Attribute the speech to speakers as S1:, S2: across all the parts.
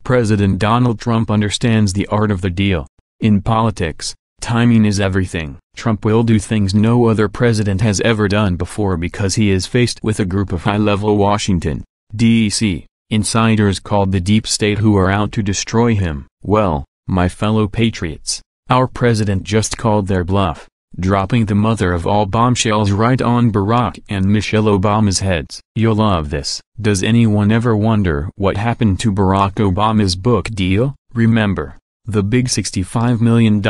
S1: President Donald Trump understands the art of the deal. In politics, timing is everything. Trump will do things no other president has ever done before because he is faced with a group of high-level Washington, D.C. insiders called the deep state who are out to destroy him. Well, my fellow patriots, our president just called their bluff, dropping the mother of all bombshells right on Barack and Michelle Obama's heads. You'll love this. Does anyone ever wonder what happened to Barack Obama's book deal? Remember, the big $65 million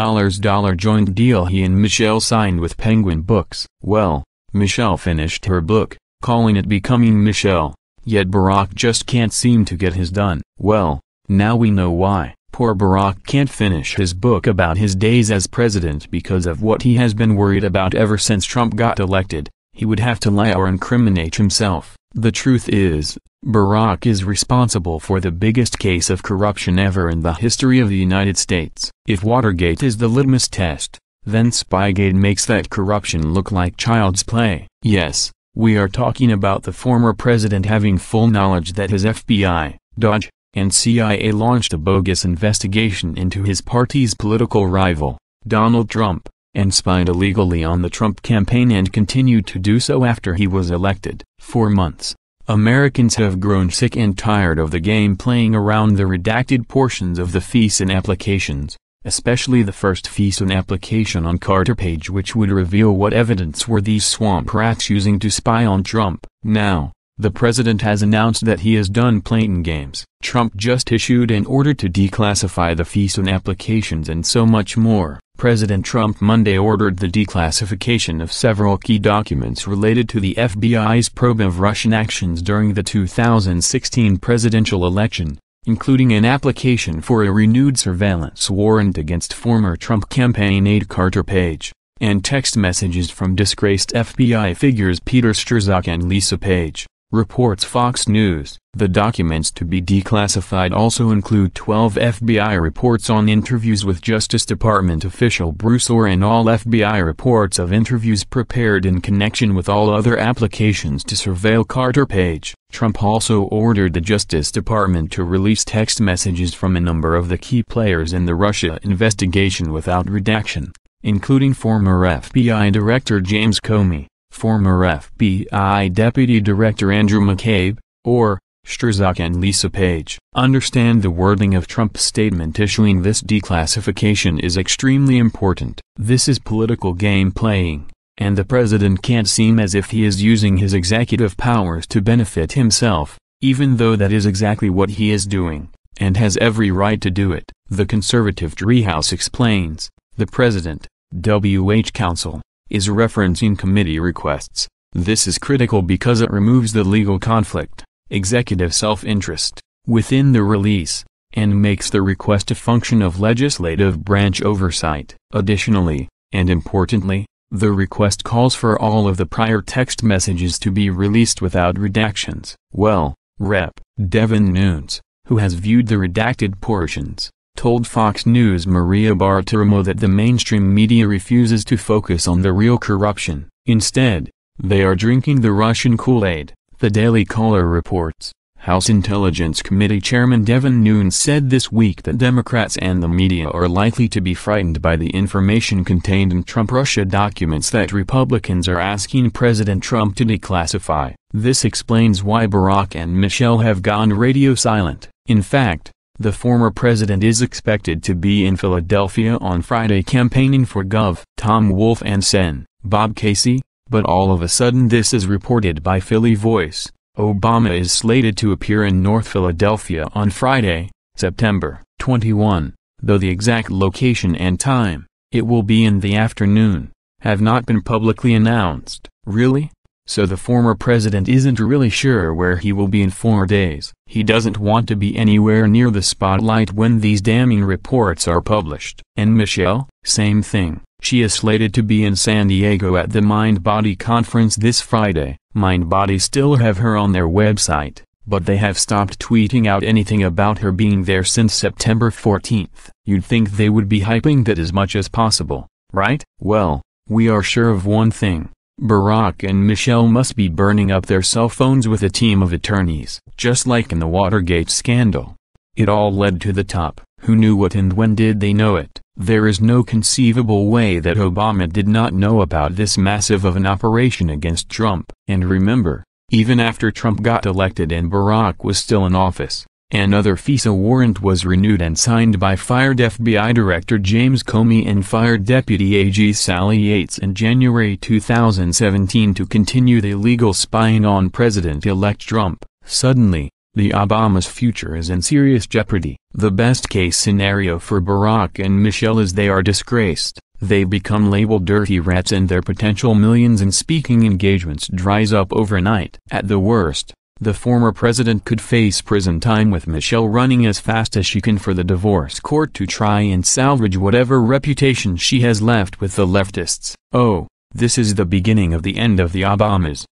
S1: joint deal he and Michelle signed with Penguin Books. Well, Michelle finished her book, calling it Becoming Michelle, yet Barack just can't seem to get his done. Well, now we know why. Poor Barack can't finish his book about his days as president because of what he has been worried about ever since Trump got elected. He would have to lie or incriminate himself. The truth is, Barack is responsible for the biggest case of corruption ever in the history of the United States. If Watergate is the litmus test, then Spygate makes that corruption look like child's play. Yes, we are talking about the former president having full knowledge that his FBI, DOJ, and CIA launched a bogus investigation into his party's political rival, Donald Trump, and spied illegally on the Trump campaign and continued to do so after he was elected. For months, Americans have grown sick and tired of the game playing around the redacted portions of the FISA applications, especially the first FISA application on Carter page, which would reveal what evidence were these swamp rats using to spy on Trump. Now, the president has announced that he is done playing games. Trump just issued an order to declassify the FISA applications and so much more. President Trump Monday ordered the declassification of several key documents related to the FBI's probe of Russian actions during the 2016 presidential election, including an application for a renewed surveillance warrant against former Trump campaign aide Carter Page, and text messages from disgraced FBI figures Peter Strzok and Lisa Page, reports Fox News. The documents to be declassified also include 12 FBI reports on interviews with Justice Department official Bruce Orr and all FBI reports of interviews prepared in connection with all other applications to surveil Carter Page. Trump also ordered the Justice Department to release text messages from a number of the key players in the Russia investigation without redaction, including former FBI Director James Comey, former FBI Deputy Director Andrew McCabe, or Strzok and Lisa Page. Understand the wording of Trump's statement issuing this declassification is extremely important. This is political game playing, and the president can't seem as if he is using his executive powers to benefit himself, even though that is exactly what he is doing, and has every right to do it. The conservative Treehouse explains, the president, WH Counsel, is referencing committee requests. This is critical because it removes the legal conflict, executive self-interest, within the release, and makes the request a function of legislative branch oversight. Additionally, and importantly, the request calls for all of the prior text messages to be released without redactions. Well, Rep. Devin Nunes, who has viewed the redacted portions, told Fox News' Maria Bartiromo that the mainstream media refuses to focus on the real corruption. Instead, they are drinking the Russian Kool-Aid. The Daily Caller reports, House Intelligence Committee Chairman Devin Nunes said this week that Democrats and the media are likely to be frightened by the information contained in Trump-Russia documents that Republicans are asking President Trump to declassify. This explains why Barack and Michelle have gone radio silent. In fact, the former president is expected to be in Philadelphia on Friday campaigning for Gov. Tom Wolf and Sen. Bob Casey, but all of a sudden this is reported by Philly Voice. Obama is slated to appear in North Philadelphia on Friday, September 21, though the exact location and time, it will be in the afternoon, have not been publicly announced. Really? So the former president isn't really sure where he will be in 4 days. He doesn't want to be anywhere near the spotlight when these damning reports are published. And Michelle? Same thing. She is slated to be in San Diego at the Mind Body conference this Friday. Mind Body still have her on their website, but they have stopped tweeting out anything about her being there since September 14th. You'd think they would be hyping that as much as possible, right? Well, we are sure of one thing. Barack and Michelle must be burning up their cell phones with a team of attorneys, just like in the Watergate scandal. It all led to the top. Who knew what and when did they know it? There is no conceivable way that Obama did not know about this massive of an operation against Trump. And remember, even after Trump got elected and Barack was still in office, another FISA warrant was renewed and signed by fired FBI Director James Comey and fired Deputy AG Sally Yates in January 2017 to continue the illegal spying on President-elect Trump. Suddenly, the Obama's future is in serious jeopardy. The best-case scenario for Barack and Michelle is they are disgraced, they become labeled dirty rats and their potential millions in speaking engagements dries up overnight. At the worst, the former president could face prison time with Michelle running as fast as she can for the divorce court to try and salvage whatever reputation she has left with the leftists. Oh, this is the beginning of the end of the Obamas.